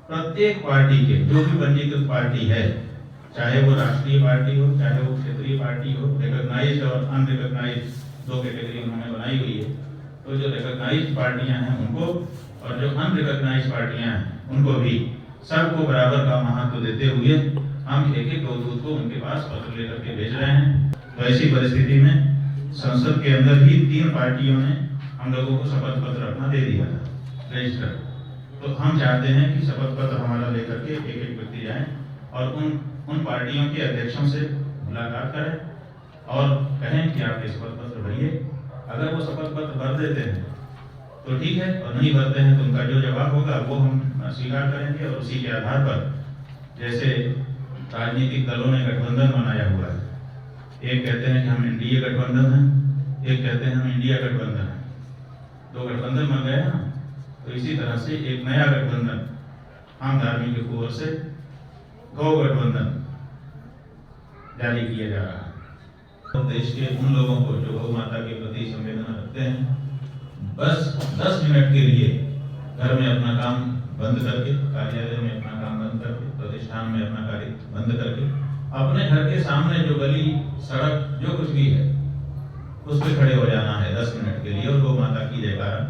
प्रत्येक पार्टी के जो भी पंजीकृत पार्टी है, चाहे वो राष्ट्रीय पार्टी हो, चाहे वो क्षेत्रीय पार्टी हो, रिकॉग्नाइज्ड और अनरिकॉग्नाइज्ड दो कैटेगरी उन्होंने बनाई हुई है। तो जो रिकॉग्नाइज्ड पार्टियां हैं उनको और जो अनरिकॉग्नाइज्ड पार्टियां हैं उनको भी सबको बराबर का महत्व देते हुए हम एक एक गौदूत को उनके पास पत्र लेकर के भेज रहे हैं। तो ऐसी परिस्थिति में संसद के अंदर ही 3 पार्टियों ने हम लोगों को शपथ पत्र अपना दे दिया था रजिस्टर। तो हम चाहते हैं कि शपथ पत्र हमारा लेकर के एक एक व्यक्ति जाए और उन पार्टियों के अध्यक्षों से मुलाकात करें और कहें कि आप ये शपथ पत्र भरिए। अगर वो शपथ पत्र भर देते हैं तो ठीक है, और नहीं भरते हैं तो उनका जो जवाब होगा वो हम स्वीकार करेंगे। और उसी के आधार पर जैसे राजनीतिक दलों ने गठबंधन बनाया हुआ है, एक कहते हैं कि हम एनडीए गठबंधन हैं, एक कहते हैं हम इंडिया गठबंधन हैं, 2 गठबंधन बन गए ना। तो इसी तरह से एक नया गठबंधन आम आदमी की ओर से गौ गठबंधन जारी किया जा रहा है। तो देश के उन लोगों को जो गौ माता के प्रति संवेदना रखते हैं, बस 10 मिनट के लिए घर में अपना काम बंद करके, कार्यालय में अपना काम बंद करके, प्रतिष्ठान में अपना कार्य बंद करके, अपने घर के सामने जो गली सड़क जो कुछ भी है उस पर खड़े हो जाना है 10 मिनट के लिए और गौ माता की जयकारा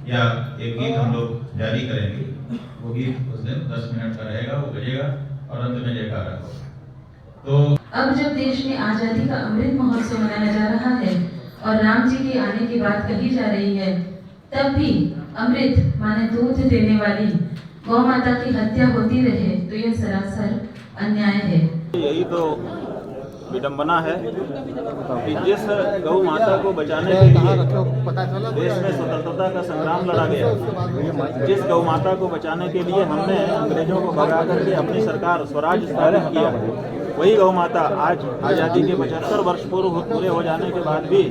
या एक गीत हम लोग जारी करेंगे। वो गीत उस दिन 10 मिनट का रहेगा, वो बजेगा और अंत में जयकारा होगा। तो अब जब देश में आजादी का अमृत महोत्सव मनाया जा रहा है और राम जी के आने की बात कही जा रही है, तब भी अमृत माने दूध देने वाली गौ माता की हत्या होती रहे तो यह सरासर अन्याय है। यही तो विडंबना है कि जिस गौ माता को बचाने के लिए देश में स्वतंत्रता का संग्राम लड़ा गया, जिस गौ माता को बचाने के लिए हमने अंग्रेजों को भगा करके अपनी सरकार स्वराज स्थापित किया, वही गौ माता आज आज़ादी के 75 वर्ष पूरे हो जाने के बाद भी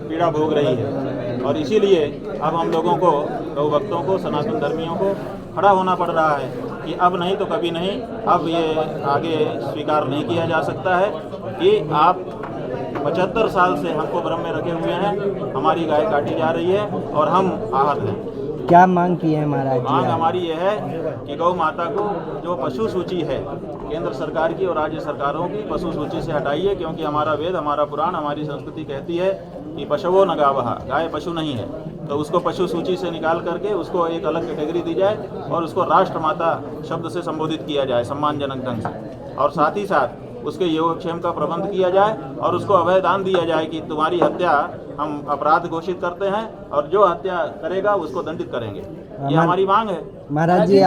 पीड़ा भोग रही है। और इसीलिए अब हम लोगों को, गौ भक्तों को, सनातन धर्मियों को खड़ा होना पड़ रहा है कि अब नहीं तो कभी नहीं, अब ये आगे स्वीकार नहीं किया जा सकता है कि आप 75 साल से हमको भ्रम में रखे हुए हैं, हमारी गाय काटी जा रही है और हम आहत हैं। क्या मांग की है महाराज? मांग हमारी यह है कि गौ माता को जो पशु सूची है केंद्र सरकार की और राज्य सरकारों की, पशु सूची से हटाइए, क्योंकि हमारा वेद, हमारा पुराण, हमारी संस्कृति कहती है कि पशुओं न गावहा, गाय पशु नहीं है। तो उसको पशु सूची से निकाल करके उसको एक अलग कैटेगरी दी जाए और उसको राष्ट्रमाता शब्द से संबोधित किया जाए सम्मानजनक ढंग से, और साथ ही साथ उसके योगक्षेम का प्रबंध किया जाए और उसको अभय दान दिया जाए कि तुम्हारी हत्या हम अपराध घोषित करते हैं और जो हत्या करेगा उसको दंडित करेंगे। ये हमारी मांग है। महाराज जी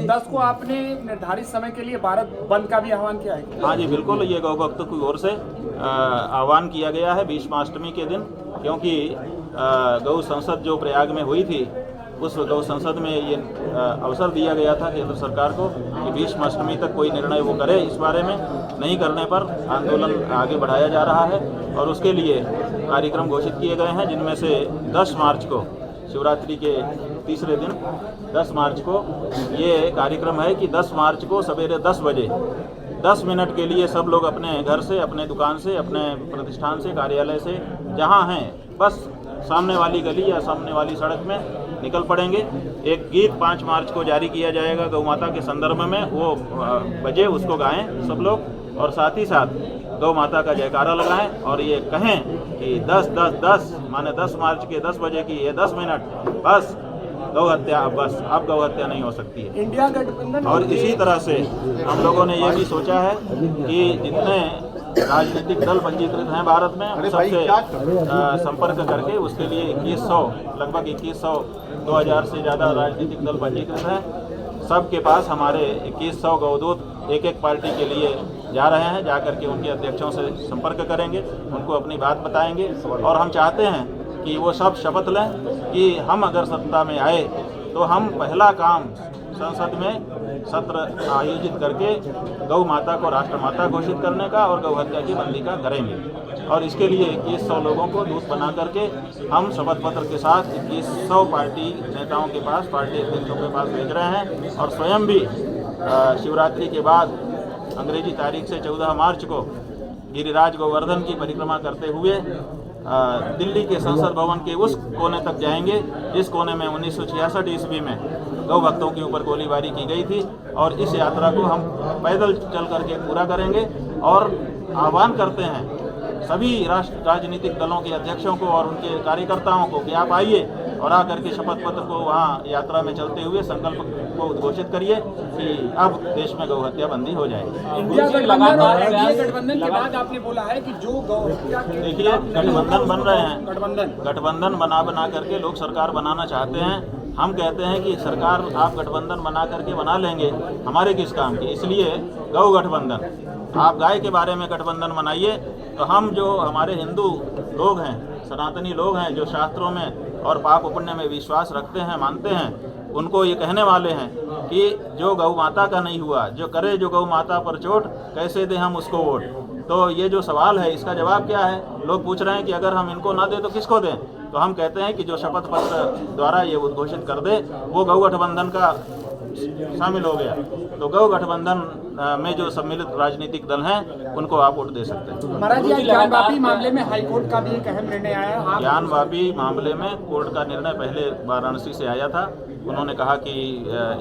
10 को आपने निर्धारित समय के लिए भारत बंद का भी आह्वान किया है। हाँ जी बिल्कुल, ये गौ भक्तों की ओर से आह्वान किया गया है भीष्माष्टमी के दिन, क्योंकि गौ संसद जो प्रयाग में हुई थी उस गौ संसद में ये अवसर दिया गया था केंद्र सरकार को कि भीष्माष्टमी तक कोई निर्णय वो करे इस बारे में। नहीं करने पर आंदोलन आगे बढ़ाया जा रहा है और उसके लिए कार्यक्रम घोषित किए गए हैं, जिनमें से 10 मार्च को, शिवरात्रि के तीसरे दिन 10 मार्च को ये कार्यक्रम है कि 10 मार्च को सवेरे 10 बजे 10 मिनट के लिए सब लोग अपने घर से, अपने दुकान से, अपने प्रतिष्ठान से, कार्यालय से, जहाँ हैं बस सामने वाली गली या सामने वाली सड़क में निकल पड़ेंगे। एक गीत 5 मार्च को जारी किया जाएगा गौ माता के संदर्भ में, वो बजे उसको गाएं सब लोग और साथ ही साथ गौ माता का जयकारा लगाएं और ये कहें कि 10-10-10 माने 10 मार्च के 10 बजे की ये 10 मिनट बस गौ हत्या, बस अब गौ हत्या नहीं हो सकती है। इंडिया गठबंधन और इसी तरह से हम लोगों ने ये भी सोचा है कि जितने राजनीतिक दल पंजीकृत हैं भारत में, सबसे संपर्क करके उसके लिए 2100, लगभग 2100 2000 से ज़्यादा राजनीतिक दल पंजीकृत हैं। सबके पास हमारे 2100 गौदूत एक एक पार्टी के लिए जा रहे हैं, जा करके उनके अध्यक्षों से संपर्क करेंगे, उनको अपनी बात बताएंगे और हम चाहते हैं कि वो सब शपथ लें कि हम अगर सत्ता में आए तो हम पहला काम संसद में सत्र आयोजित करके गौ माता को राष्ट्रमाता घोषित करने का और गौ हत्या की बंदी का करेंगे। और इसके लिए 2100 लोगों को दूत बना करके हम शपथ पत्र के साथ 2100 पार्टी नेताओं के पास, पार्टी अध्यक्षों के पास भेज रहे हैं और स्वयं भी शिवरात्रि के बाद अंग्रेजी तारीख से 14 मार्च को गिरिराज गोवर्धन की परिक्रमा करते हुए दिल्ली के संसद भवन के उस कोने तक जाएंगे जिस कोने में 1966 ईस्वी में गौ भक्तों के ऊपर गोलीबारी की गई थी, और इस यात्रा को हम पैदल चल करके पूरा करेंगे। और आह्वान करते हैं सभी राजनीतिक दलों के अध्यक्षों को और उनके कार्यकर्ताओं को कि आप आइए और आकर के शपथ पत्र को वहाँ यात्रा में चलते हुए संकल्प को उद्घोषित करिए कि अब देश में गौ हत्या बंदी हो जाएगी। इंडिया गठबंधन और एनडीए गठबंधन के बाद आपने बोला है कि जो गौ हत्या के देखिए, गठबंधन बन रहे हैं, गठबंधन बना करके लोग सरकार बनाना चाहते हैं। हम कहते हैं कि सरकार आप गठबंधन बना करके बना लेंगे, हमारे किस काम की। इसलिए गौ गठबंधन, आप गाय के बारे में गठबंधन बनाइए तो हम जो हमारे हिंदू लोग हैं, सनातनी लोग हैं, जो शास्त्रों में और पाप पुण्य में विश्वास रखते हैं, मानते हैं, उनको ये कहने वाले हैं कि जो गौ माता का नहीं हुआ, जो करे जो गौ माता पर चोट, कैसे दें हम उसको वोट। तो ये जो सवाल है इसका जवाब क्या है? लोग पूछ रहे हैं कि अगर हम इनको ना दें तो किसको दें? तो हम कहते हैं कि जो शपथ पत्र द्वारा ये उद्घोषित कर दे वो गौ गठबंधन का शामिल हो गया। तो गौ गठबंधन में जो सम्मिलित राजनीतिक दल हैं उनको आप वोट दे सकते हैं। महाराज जी, ज्ञान वापी मामले में हाईकोर्ट का भी एक अहम निर्णय आया है। ज्ञान वापी मामले में कोर्ट का निर्णय पहले वाराणसी से आया था। उन्होंने कहा कि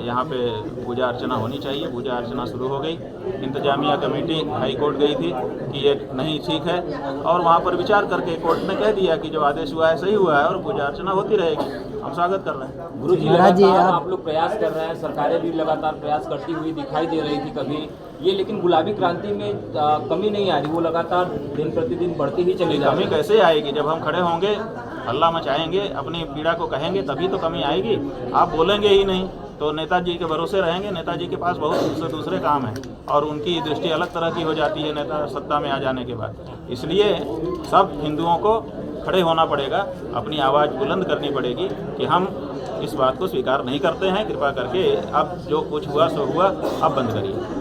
यहाँ पे पूजा अर्चना होनी चाहिए। पूजा अर्चना शुरू हो गई। इंतजामिया कमेटी हाई कोर्ट गई थी कि ये नहीं ठीक है, और वहाँ पर विचार करके कोर्ट ने कह दिया कि जो आदेश हुआ है सही हुआ है और पूजा अर्चना होती रहेगी। हम स्वागत कर रहे हैं। गुरु जी, महाराज जी, लगातार आप लोग प्रयास कर रहे हैं, सरकारें भी लगातार प्रयास करती हुई दिखाई दे रही थी कभी ये, लेकिन गुलाबी क्रांति में कमी नहीं आ रही, वो लगातार दिन प्रतिदिन बढ़ती ही चली जा रही कमी कैसे आएगी? जब हम खड़े होंगे, हल्ला मचाएंगे, अपनी पीड़ा को कहेंगे, तभी तो कमी आएगी। आप बोलेंगे ही नहीं तो नेताजी के भरोसे रहेंगे। नेताजी के पास बहुत दूसरे काम हैं और उनकी दृष्टि अलग तरह की हो जाती है नेता सत्ता में आ जाने के बाद। इसलिए सब हिंदुओं को खड़े होना पड़ेगा, अपनी आवाज़ बुलंद करनी पड़ेगी कि हम इस बात को स्वीकार नहीं करते हैं। कृपा करके अब जो कुछ हुआ सो हुआ, अब बंद करिए।